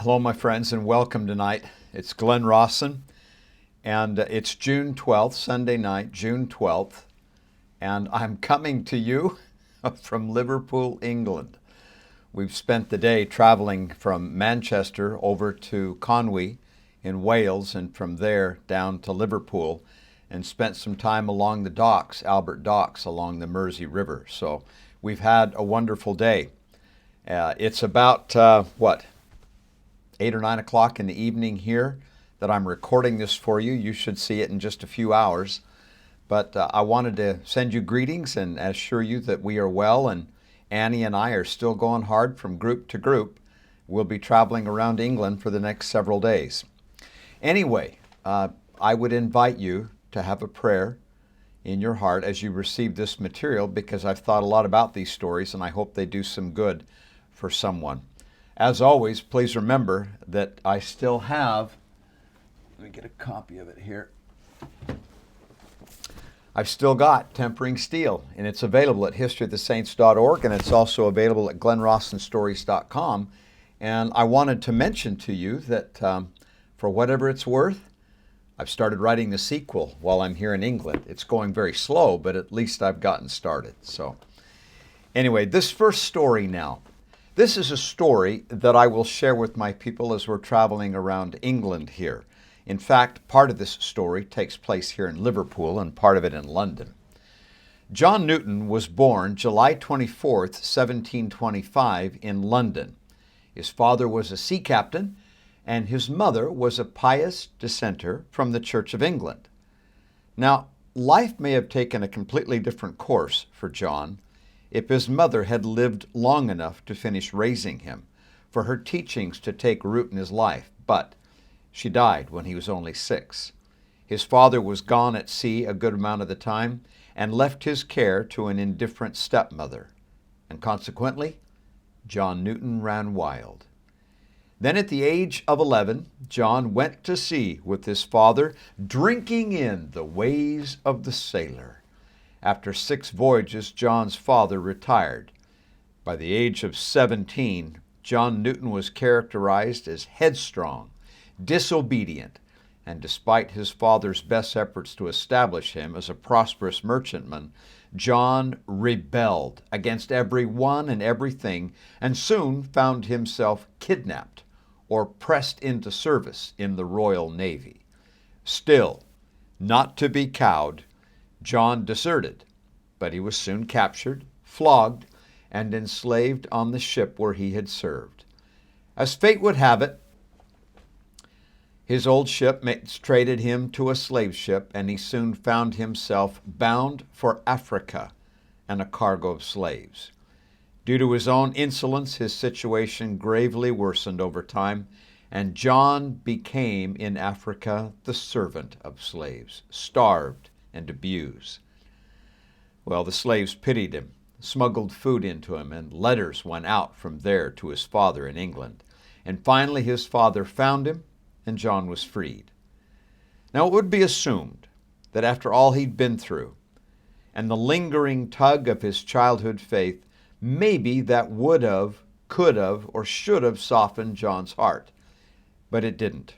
Hello, my friends, and welcome tonight. It's Glenn Rawson, and it's June 12th, Sunday night, June 12th, and I'm coming to you from Liverpool, England. We've spent the day traveling from Manchester over to Conwy in Wales, and from there down to Liverpool, and spent some time along the docks, Albert Docks, along the Mersey River. So we've had a wonderful day. It's about, 8 or 9 o'clock in the evening here that I'm recording this for you. You should see it in just a few hours. But I wanted to send you greetings and assure you that we are well, and Annie and I are still going hard from group to group. We'll be traveling around England for the next several days. Anyway, I would invite you to have a prayer in your heart as you receive this material, because I've thought a lot about these stories and I hope they do some good for someone. As always, please remember that I still have, let me get a copy of it here. I've still got Tempering Steel, and it's available at historyofthesaints.org, and it's also available at glennrawsonstories.com. And I wanted to mention to you that for whatever it's worth, I've started writing the sequel while I'm here in England. It's going very slow, but at least I've gotten started. So anyway, this first story now. This is a story that I will share with my people as we're traveling around England here. In fact, part of this story takes place here in Liverpool and part of it in London. John Newton was born July 24th, 1725 in London. His father was a sea captain and his mother was a pious dissenter from the Church of England. Now, life may have taken a completely different course for John if his mother had lived long enough to finish raising him, for her teachings to take root in his life, but she died when he was only 6. His father was gone at sea a good amount of the time and left his care to an indifferent stepmother, and consequently, John Newton ran wild. Then at the age of 11, John went to sea with his father, drinking in the ways of the sailor. After 6 voyages, John's father retired. By the age of 17, John Newton was characterized as headstrong, disobedient, and despite his father's best efforts to establish him as a prosperous merchantman, John rebelled against everyone and everything and soon found himself kidnapped or pressed into service in the Royal Navy. Still, not to be cowed, John deserted, but he was soon captured, flogged, and enslaved on the ship where he had served. As fate would have it, his old shipmates traded him to a slave ship, and he soon found himself bound for Africa and a cargo of slaves. Due to his own insolence, his situation gravely worsened over time, and John became in Africa the servant of slaves, starved and abused. Well, the slaves pitied him, smuggled food into him, and letters went out from there to his father in England. And finally his father found him, and John was freed. Now it would be assumed that after all he'd been through, and the lingering tug of his childhood faith, maybe that would have, could have, or should have softened John's heart. But it didn't.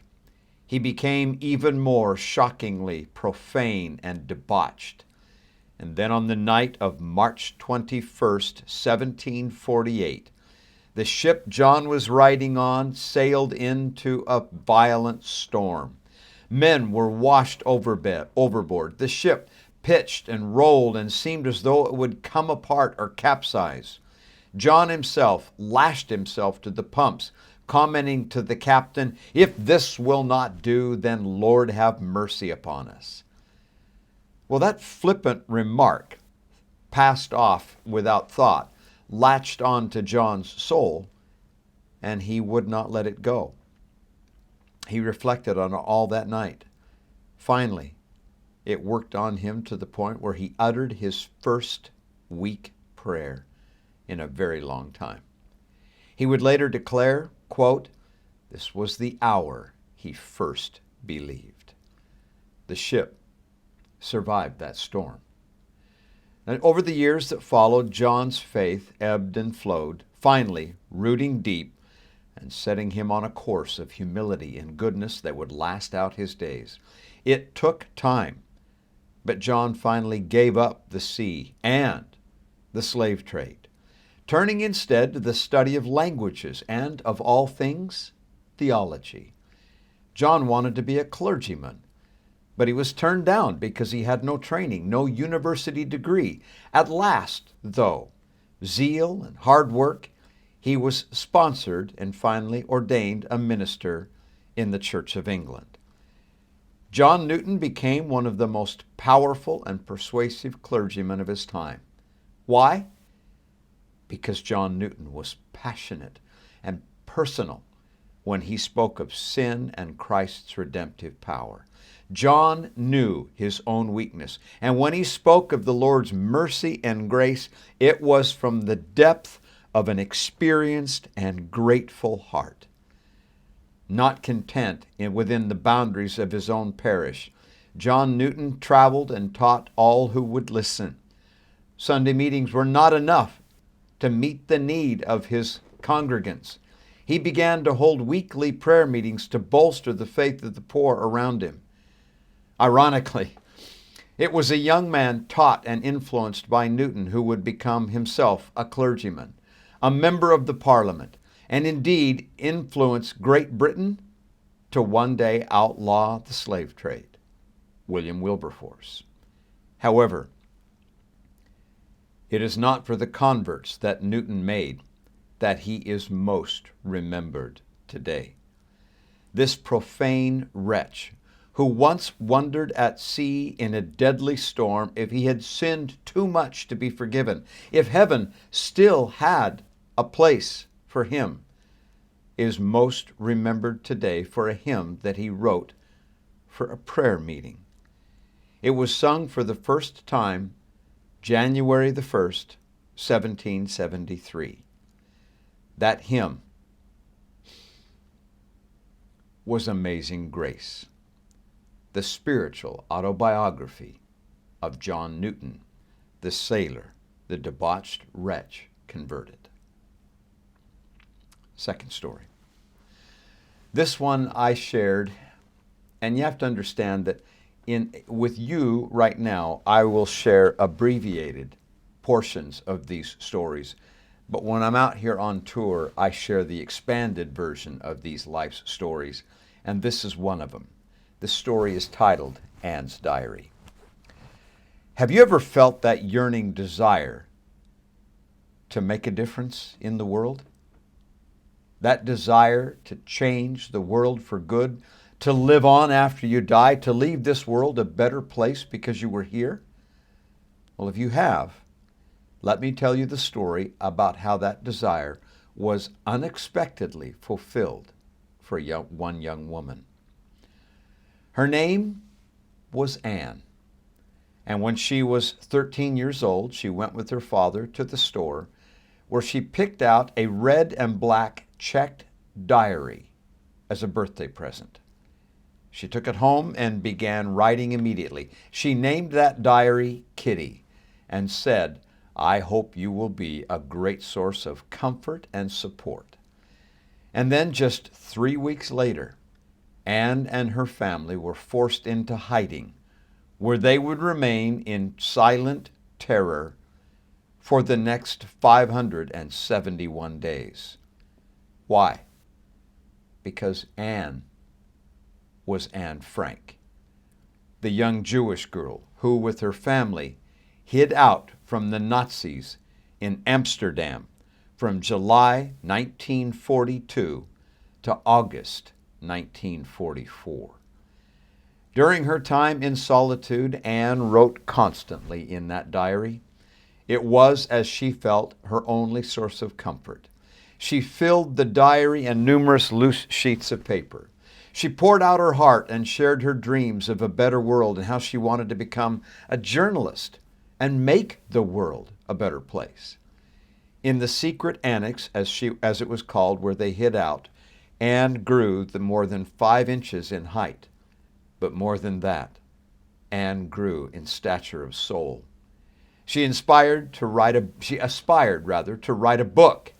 He became even more shockingly profane and debauched. And then on the night of March 21st, 1748, the ship John was riding on sailed into a violent storm. Men were washed overboard. The ship pitched and rolled and seemed as though it would come apart or capsize. John himself lashed himself to the pumps, commenting to the captain, "If this will not do, then Lord have mercy upon us." Well, that flippant remark, passed off without thought, latched on to John's soul, and he would not let it go. He reflected on all that night. Finally, it worked on him to the point where he uttered his first weak prayer in a very long time. He would later declare, quote, "This was the hour he first believed." The ship survived that storm. And over the years that followed, John's faith ebbed and flowed, finally rooting deep and setting him on a course of humility and goodness that would last out his days. It took time, but John finally gave up the sea and the slave trade, turning instead to the study of languages and, of all things, theology. John wanted to be a clergyman, but he was turned down because he had no training, no university degree. At last, though, zeal and hard work, he was sponsored and finally ordained a minister in the Church of England. John Newton became one of the most powerful and persuasive clergymen of his time. Why? Because John Newton was passionate and personal when he spoke of sin and Christ's redemptive power. John knew his own weakness, and when he spoke of the Lord's mercy and grace, it was from the depth of an experienced and grateful heart. Not content within the boundaries of his own parish, John Newton traveled and taught all who would listen. Sunday meetings were not enough to meet the need of his congregants. He began to hold weekly prayer meetings to bolster the faith of the poor around him. Ironically, it was a young man taught and influenced by Newton who would become himself a clergyman, a member of the Parliament, and indeed influence Great Britain to one day outlaw the slave trade, William Wilberforce. However, it is not for the converts that Newton made that he is most remembered today. This profane wretch who once wondered at sea in a deadly storm if he had sinned too much to be forgiven, if heaven still had a place for him, is most remembered today for a hymn that he wrote for a prayer meeting. It was sung for the first time January the 1st, 1773. That hymn was Amazing Grace, the spiritual autobiography of John Newton, the sailor, the debauched wretch converted. Second story. This one I shared, and you have to understand that with you right now, I will share abbreviated portions of these stories. But when I'm out here on tour, I share the expanded version of these life stories, and this is one of them. The story is titled Anne's Diary. Have you ever felt that yearning desire to make a difference in the world? That desire to change the world for good, to live on after you die, to leave this world a better place because you were here? Well, if you have, let me tell you the story about how that desire was unexpectedly fulfilled for one young woman. Her name was Anne, and when she was 13 years old, she went with her father to the store where she picked out a red and black checked diary as a birthday present. She took it home and began writing immediately. She named that diary Kitty and said, "I hope you will be a great source of comfort and support." And then just 3 weeks later, Anne and her family were forced into hiding, where they would remain in silent terror for the next 571 days. Why? Because Anne was Anne Frank, the young Jewish girl who, with her family, hid out from the Nazis in Amsterdam from July 1942 to August 1944. During her time in solitude, Anne wrote constantly in that diary. It was, as she felt, her only source of comfort. She filled the diary and numerous loose sheets of paper. She poured out her heart and shared her dreams of a better world and how she wanted to become a journalist and make the world a better place. In the secret annex, as it was called, where they hid out, Anne grew more than 5 inches in height. But more than that, Anne grew in stature of soul. She aspired to write a book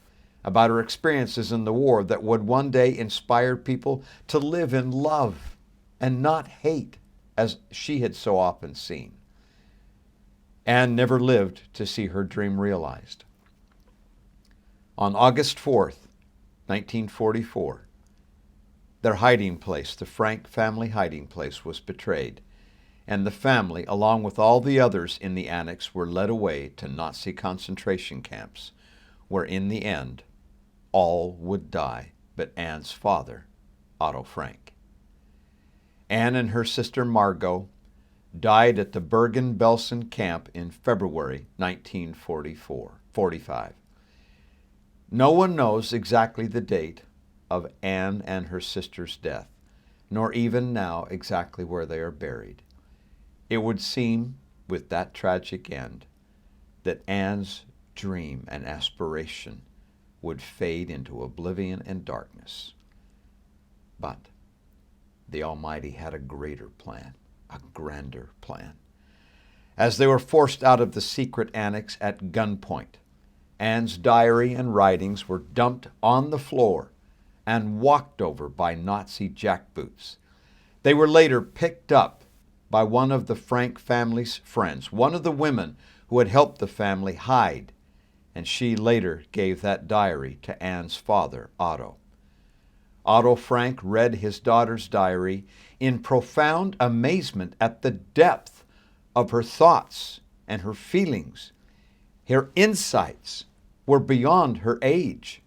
about her experiences in the war that would one day inspire people to live in love and not hate, as she had so often seen. Anne never lived to see her dream realized. On August 4th, 1944, their hiding place, the Frank family hiding place, was betrayed, and the family, along with all the others in the annex, were led away to Nazi concentration camps, where in the end, all would die but Anne's father, Otto Frank. Anne and her sister Margot died at the Bergen-Belsen camp in February 1945. No one knows exactly the date of Anne and her sister's death, nor even now exactly where they are buried. It would seem, with that tragic end, that Anne's dream and aspiration would fade into oblivion and darkness. But the Almighty had a greater plan, a grander plan. As they were forced out of the secret annex at gunpoint, Anne's diary and writings were dumped on the floor and walked over by Nazi jackboots. They were later picked up by one of the Frank family's friends, one of the women who had helped the family hide, and she later gave that diary to Anne's father, Otto. Otto Frank read his daughter's diary in profound amazement at the depth of her thoughts and her feelings. Her insights were beyond her age.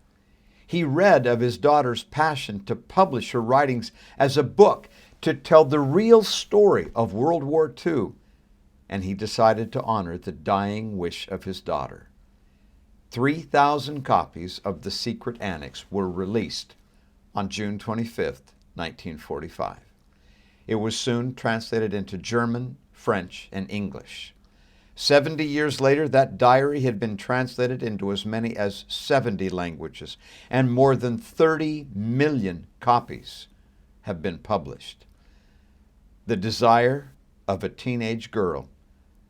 He read of his daughter's passion to publish her writings as a book to tell the real story of World War II, and he decided to honor the dying wish of his daughter. 3,000 copies of the secret annex were released on June 25th, 1945. It was soon translated into German, French, and English. 70 years later, that diary had been translated into as many as 70 languages, and more than 30 million copies have been published. The desire of a teenage girl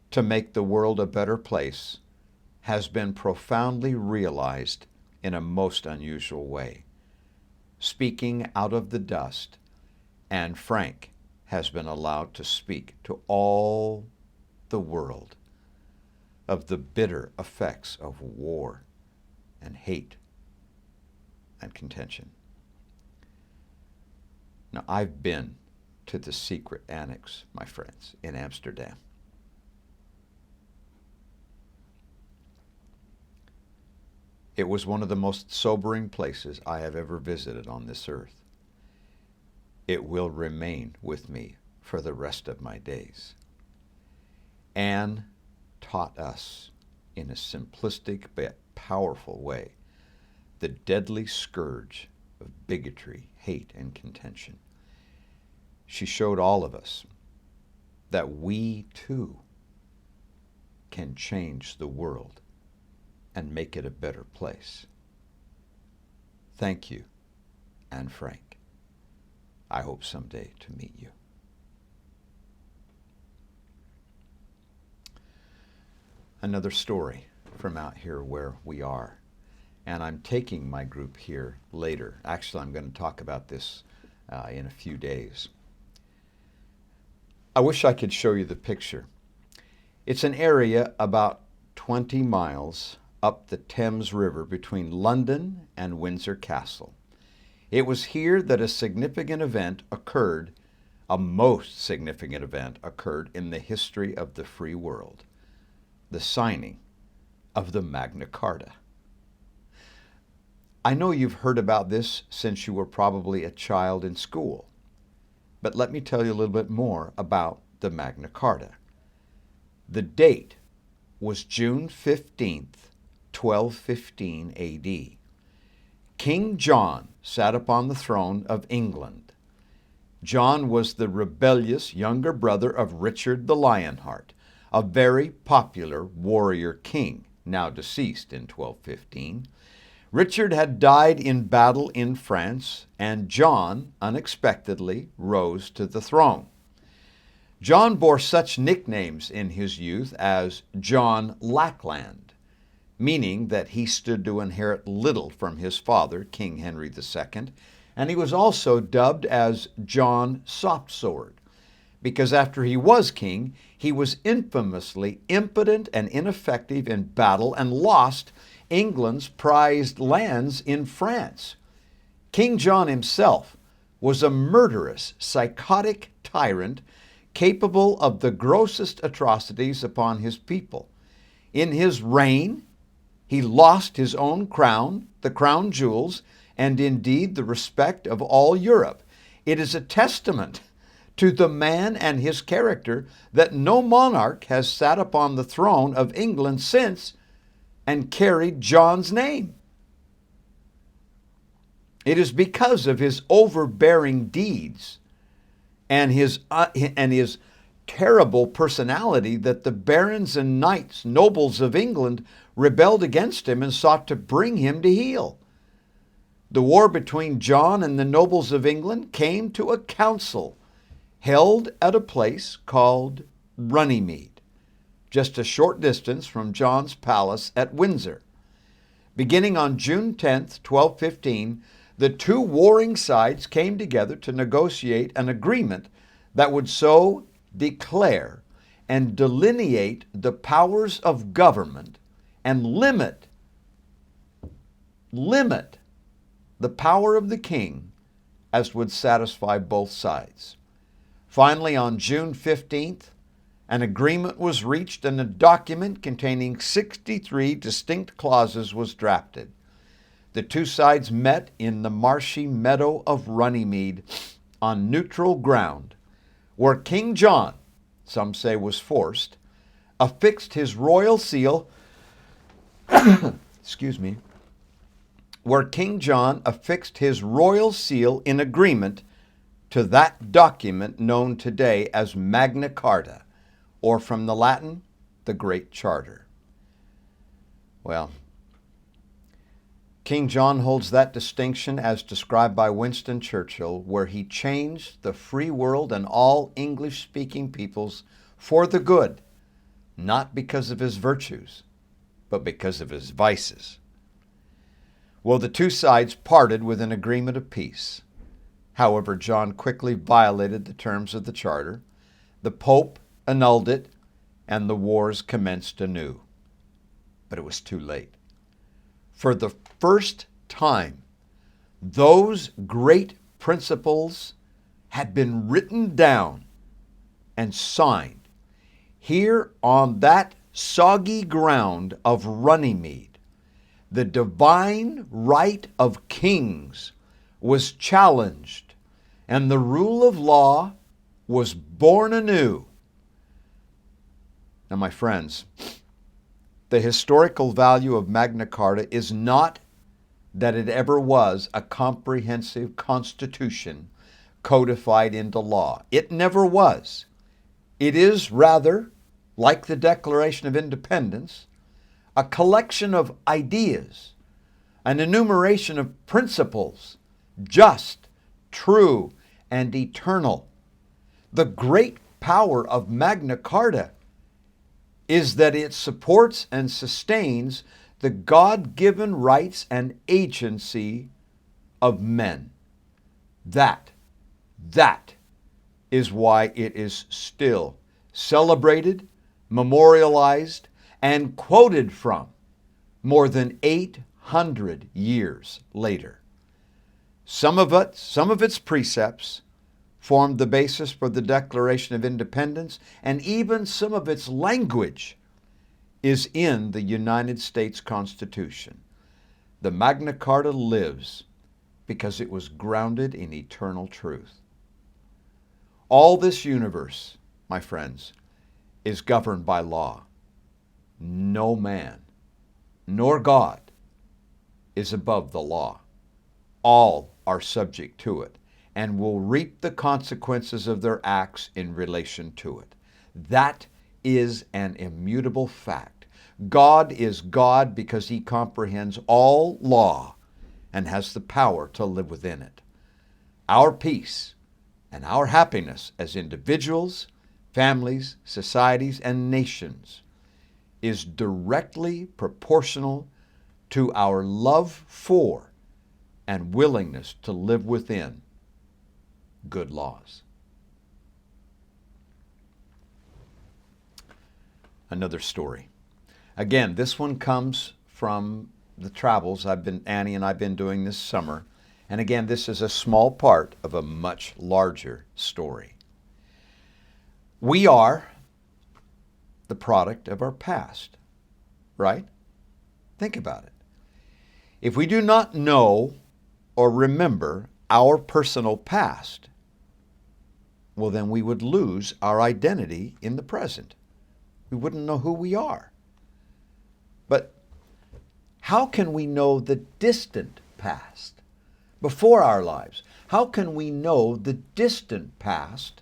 to make the world a better place has been profoundly realized in a most unusual way. Speaking out of the dust, Anne Frank has been allowed to speak to all the world of the bitter effects of war and hate and contention. Now, I've been to the secret annex, my friends, in Amsterdam. It was one of the most sobering places I have ever visited on this earth. It will remain with me for the rest of my days. Anne taught us in a simplistic but powerful way the deadly scourge of bigotry, hate, and contention. She showed all of us that we too can change the world and make it a better place. Thank you, Anne Frank. I hope someday to meet you. Another story from out here where we are. And I'm taking my group here later. Actually, I'm going to talk about this in a few days. I wish I could show you the picture. It's an area about 20 miles up the Thames River between London and Windsor Castle. It was here that a significant event occurred, a most significant event occurred in the history of the free world, the signing of the Magna Carta. I know you've heard about this since you were probably a child in school, but let me tell you a little bit more about the Magna Carta. The date was June 15th, 1215 A.D. King John sat upon the throne of England. John was the rebellious younger brother of Richard the Lionheart, a very popular warrior king, now deceased in 1215. Richard had died in battle in France, and John unexpectedly rose to the throne. John bore such nicknames in his youth as John Lackland, meaning that he stood to inherit little from his father, King Henry II, and he was also dubbed as John Softsword, because after he was king, he was infamously impotent and ineffective in battle and lost England's prized lands in France. King John himself was a murderous, psychotic tyrant capable of the grossest atrocities upon his people. In his reign, he lost his own crown, the crown jewels, and indeed the respect of all Europe. It is a testament to the man and his character that no monarch has sat upon the throne of England since and carried John's name. It is because of his overbearing deeds and his terrible personality that the barons and knights, nobles of England, rebelled against him and sought to bring him to heel. The war between John and the nobles of England came to a council held at a place called Runnymede, just a short distance from John's palace at Windsor. Beginning on June 10th, 1215, the two warring sides came together to negotiate an agreement that would so declare and delineate the powers of government and limit the power of the king as would satisfy both sides. Finally, on June 15th, an agreement was reached and a document containing 63 distinct clauses was drafted. The two sides met in the marshy meadow of Runnymede on neutral ground, where King John, some say was forced, affixed his royal seal, where King John affixed his royal seal in agreement to that document known today as Magna Carta, or from the Latin, the Great Charter. Well, King John holds that distinction as described by Winston Churchill, where he changed the free world and all English-speaking peoples for the good, not because of his virtues, but because of his vices. Well, the two sides parted with an agreement of peace. However, John quickly violated the terms of the charter. The Pope annulled it, and the wars commenced anew. But it was too late. For the first time, those great principles had been written down and signed here on that soggy ground of Runnymede. The divine right of kings was challenged, and the rule of law was born anew. Now, my friends, the historical value of Magna Carta is not that it ever was a comprehensive constitution codified into law. It never was. It is rather, like the Declaration of Independence, a collection of ideas, an enumeration of principles, just, true, and eternal. The great power of Magna Carta is that it supports and sustains the God-given rights and agency of men. That is why it is still celebrated, memorialized, and quoted from more than 800 years later. Some of its precepts formed the basis for the Declaration of Independence, and even some of its language is in the United States Constitution. The Magna Carta lives because it was grounded in eternal truth. All this universe, my friends, is governed by law. No man, nor God, is above the law. All are subject to it and will reap the consequences of their acts in relation to it. That is an immutable fact. God is God because he comprehends all law and has the power to live within it. Our peace and our happiness as individuals, families, societies, and nations is directly proportional to our love for and willingness to live within good laws. Another story. Again, this one comes from the travels Annie and I've been doing this summer. And again, this is a small part of a much larger story. We are the product of our past, right? Think about it. If we do not know or remember our personal past, well, then we would lose our identity in the present. We wouldn't know who we are. But how can we know the distant past before our lives? How can we know the distant past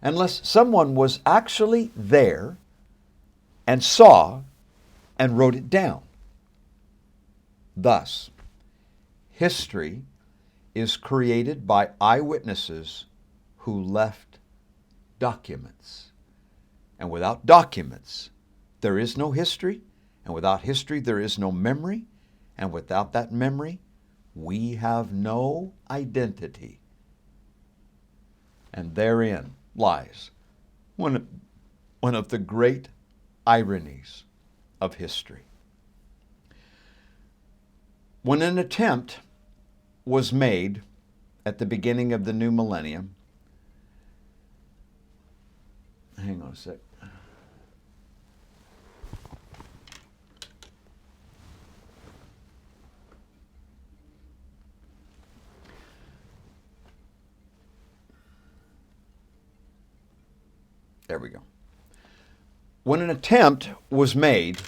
unless someone was actually there and saw and wrote it down? Thus, history is created by eyewitnesses who left documents. And without documents, there is no history. And without history, there is no memory. And without that memory, we have no identity. And therein lies one of the great ironies of history. When an attempt was made at the beginning of the new millennium, hang on a sec. There we go. When an attempt was made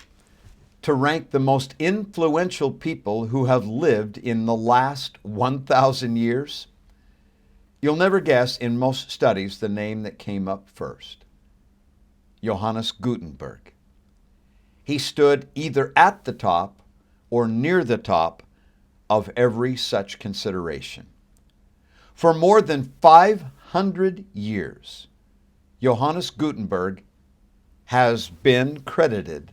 to rank the most influential people who have lived in the last 1,000 years, you'll never guess in most studies the name that came up first. Johannes Gutenberg. He stood either at the top or near the top of every such consideration. For more than 500 years, Johannes Gutenberg has been credited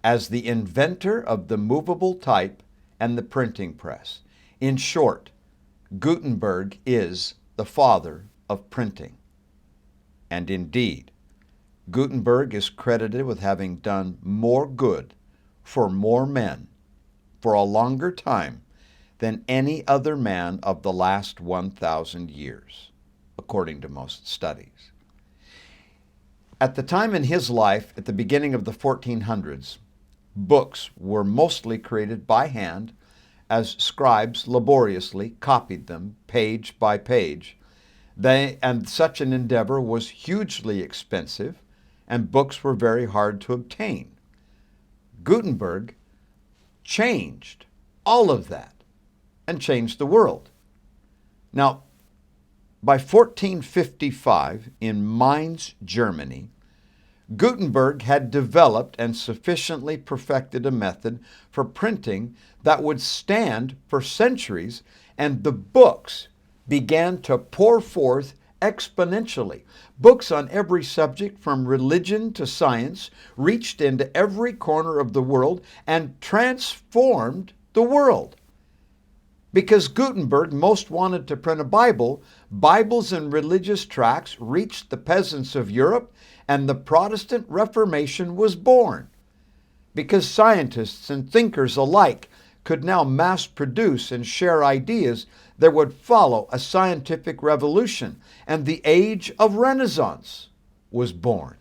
as the inventor of the movable type and the printing press. In short, Gutenberg is the father of printing. And indeed, Gutenberg is credited with having done more good for more men for a longer time than any other man of the last 1,000 years, according to most studies. At the time in his life, at the beginning of the 1400s, books were mostly created by hand as scribes laboriously copied them page by page. And such an endeavor was hugely expensive, and books were very hard to obtain. Gutenberg changed all of that and changed the world. Now, by 1455, in Mainz, Germany, Gutenberg had developed and sufficiently perfected a method for printing that would stand for centuries, and the books began to pour forth exponentially. Books on every subject, from religion to science, reached into every corner of the world and transformed the world. Because Gutenberg most wanted to print a Bible, Bibles and religious tracts reached the peasants of Europe, and the Protestant Reformation was born. Because scientists and thinkers alike could now mass produce and share ideas, there would follow a scientific revolution, and the age of Renaissance was born.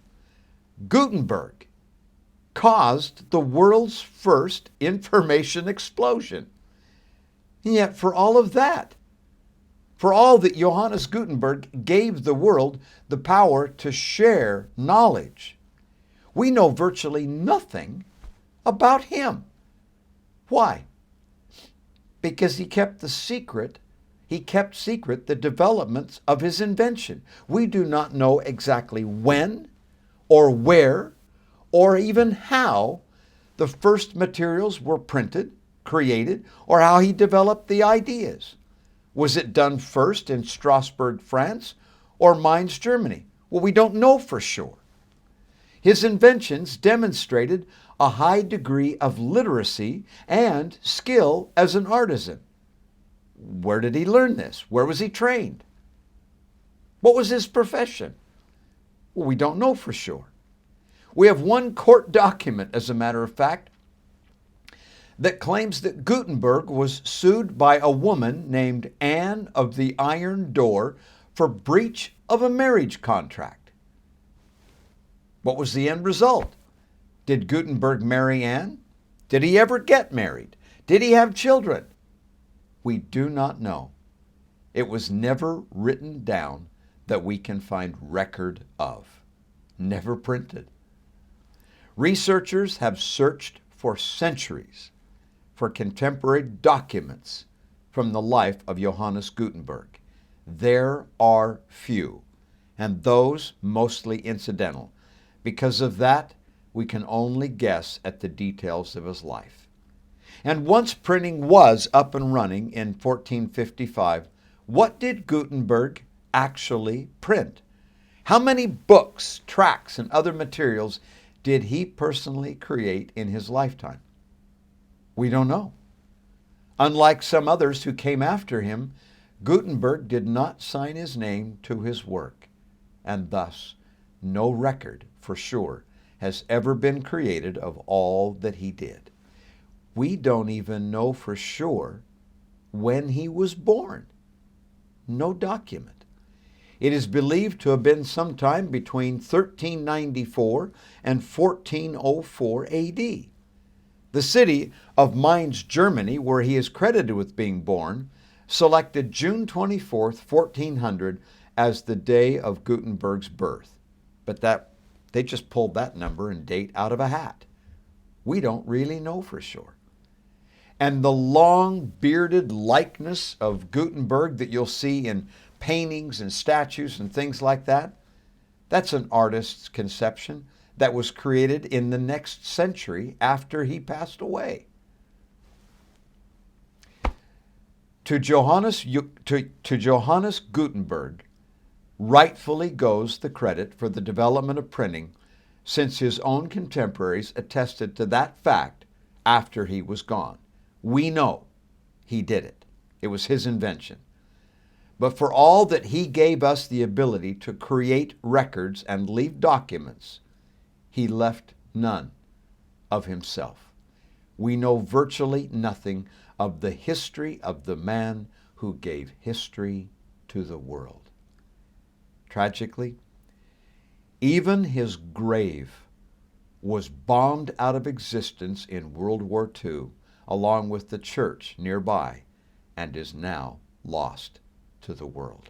Gutenberg caused the world's first information explosion. And yet for all of that, for all that Johannes Gutenberg gave the world the power to share knowledge, we know virtually nothing about him. Why? Because he kept secret the developments of his invention. We do not know exactly when or where or even how the first materials were printed, created, or how he developed the ideas. Was it done first in Strasbourg, France, or Mainz, Germany? Well, we don't know for sure. His inventions demonstrated a high degree of literacy and skill as an artisan. Where did he learn this? Where was he trained? What was his profession? Well, we don't know for sure. We have one court document, as a matter of fact, that claims that Gutenberg was sued by a woman named Anne of the Iron Door for breach of a marriage contract. What was the end result? Did Gutenberg marry Anne? Did he ever get married? Did he have children? We do not know. It was never written down that we can find record of. Never printed. Researchers have searched for centuries for contemporary documents from the life of Johannes Gutenberg. There are few, and those mostly incidental. Because of that, we can only guess at the details of his life. And once printing was up and running in 1455, what did Gutenberg actually print? How many books, tracts, and other materials did he personally create in his lifetime? We don't know. Unlike some others who came after him, Gutenberg did not sign his name to his work, and thus no record for sure has ever been created of all that he did. We don't even know for sure when he was born. No document. It is believed to have been sometime between 1394 and 1404 AD. The city of Mainz, Germany, where he is credited with being born, selected June 24th, 1400 as the day of Gutenberg's birth. But they just pulled that number and date out of a hat. We don't really know for sure. And the long bearded likeness of Gutenberg that you'll see in paintings and statues and things like that, that's an artist's conception that was created in the next century after he passed away. To Johannes Gutenberg rightfully goes the credit for the development of printing, since his own contemporaries attested to that fact after he was gone. We know he did it. It was his invention. But for all that he gave us the ability to create records and leave documents, he left none of himself. We know virtually nothing of the history of the man who gave history to the world. Tragically, even his grave was bombed out of existence in World War II, along with the church nearby, and is now lost to the world.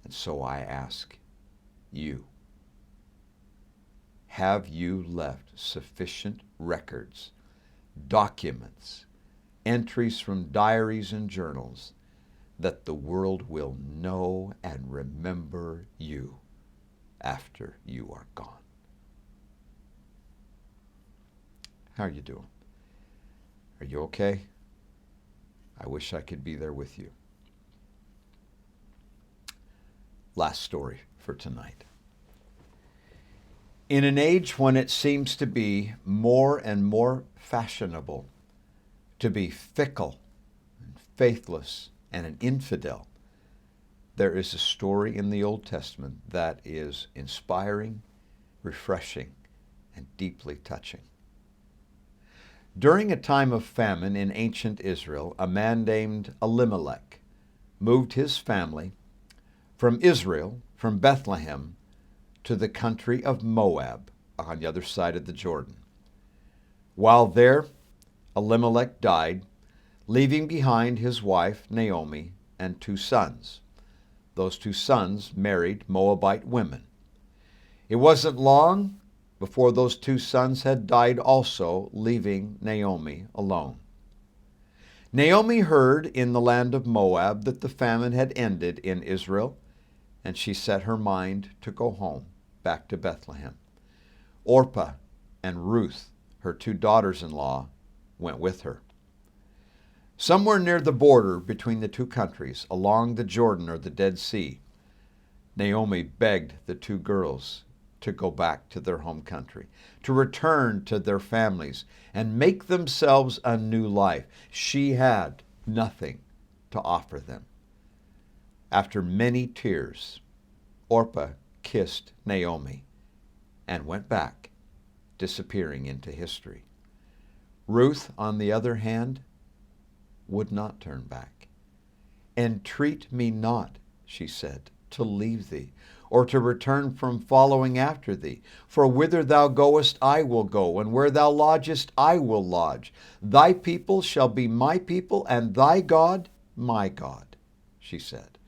And so I ask you, have you left sufficient records, documents, entries from diaries and journals that the world will know and remember you after you are gone? How are you doing? Are you okay? I wish I could be there with you. Last story for tonight. In an age when it seems to be more and more fashionable to be fickle and faithless and an infidel, there is a story in the Old Testament that is inspiring, refreshing, and deeply touching. During a time of famine in ancient Israel, a man named Elimelech moved his family from Israel, from Bethlehem, to the country of Moab on the other side of the Jordan. While there, Elimelech died, leaving behind his wife Naomi and 2 sons. Those 2 sons married Moabite women. It wasn't long before those 2 sons had died also, leaving Naomi alone. Naomi heard in the land of Moab that the famine had ended in Israel, and she set her mind to go home, back to Bethlehem. Orpah and Ruth, her 2 daughters-in-law, went with her. Somewhere near the border between the 2 countries, along the Jordan or the Dead Sea, Naomi begged the 2 girls, to go back to their home country, to return to their families and make themselves a new life. She had nothing to offer them. After many tears, Orpah kissed Naomi and went back, disappearing into history. Ruth, on the other hand, would not turn back. "Entreat me not," she said, "to leave thee, or to return from following after thee. For whither thou goest I will go, and where thou lodgest I will lodge. Thy people shall be my people, and thy God my God," she said.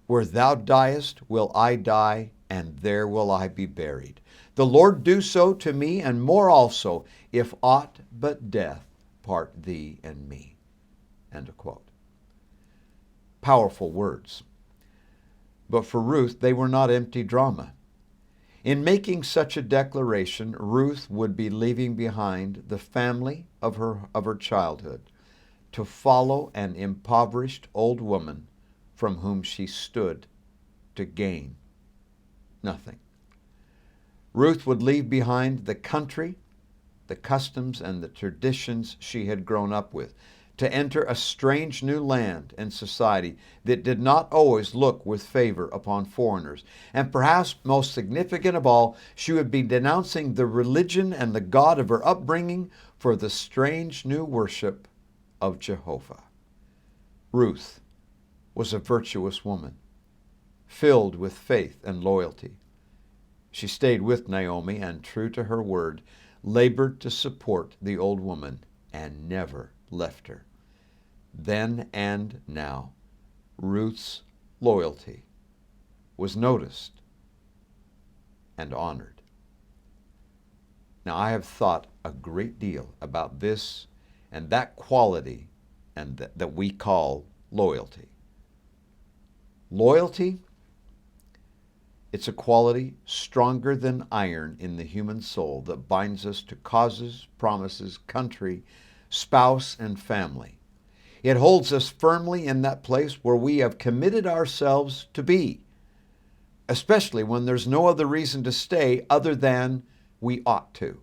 "Where thou diest will I die, and there will I be buried. The Lord do so to me, and more also, if aught but death part thee and me." End of quote. Powerful words. But for Ruth, they were not empty drama. In making such a declaration, Ruth would be leaving behind the family of her childhood to follow an impoverished old woman from whom she stood to gain nothing. Ruth would leave behind the country, the customs, and the traditions she had grown up with, to enter a strange new land and society that did not always look with favor upon foreigners. And perhaps most significant of all, she would be denouncing the religion and the God of her upbringing for the strange new worship of Jehovah. Ruth was a virtuous woman, filled with faith and loyalty. She stayed with Naomi and, true to her word, labored to support the old woman and never left her. Then and now, Ruth's loyalty was noticed and honored. Now, I have thought a great deal about this and that quality and that we call loyalty. Loyalty, it's a quality stronger than iron in the human soul that binds us to causes, promises, country, spouse, and family. It holds us firmly in that place where we have committed ourselves to be, especially when there's no other reason to stay other than we ought to.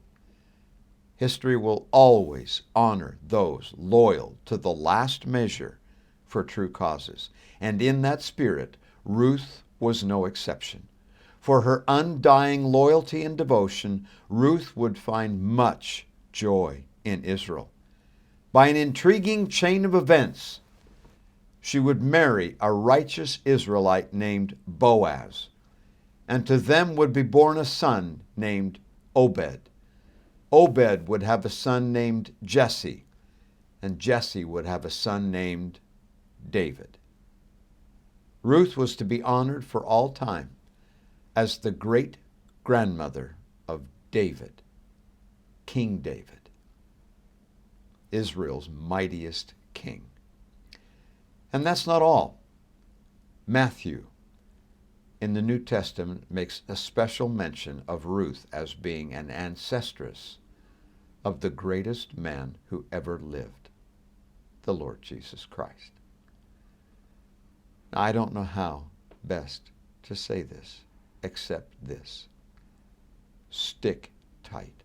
History will always honor those loyal to the last measure for true causes. And in that spirit, Ruth was no exception. For her undying loyalty and devotion, Ruth would find much joy in Israel. By an intriguing chain of events, she would marry a righteous Israelite named Boaz, and to them would be born a son named Obed. Obed would have a son named Jesse, and Jesse would have a son named David. Ruth was to be honored for all time as the great-grandmother of David, King David, Israel's mightiest king. And that's not all. Matthew, in the New Testament, makes a special mention of Ruth as being an ancestress of the greatest man who ever lived, the Lord Jesus Christ. Now, I don't know how best to say this, except this: stick tight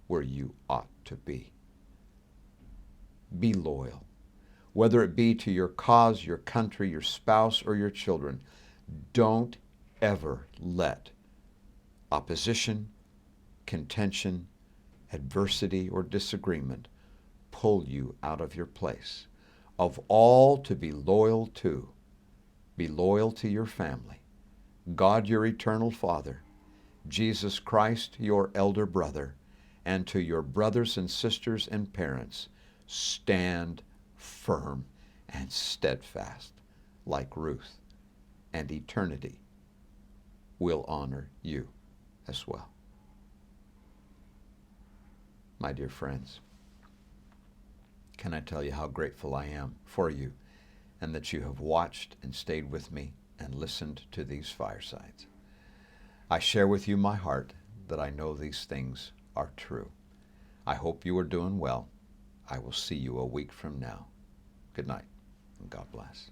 where you ought to be. Be loyal, whether it be to your cause, your country, your spouse, or your children. Don't ever let opposition, contention, adversity, or disagreement pull you out of your place. Of all to be loyal to, be loyal to your family, God your eternal Father, Jesus Christ your elder brother, and to your brothers and sisters and parents. Stand firm and steadfast like Ruth, and eternity will honor you as well. My dear friends, can I tell you how grateful I am for you and that you have watched and stayed with me and listened to these firesides. I share with you my heart that I know these things are true. I hope you are doing well. I will see you a week from now. Good night, and God bless.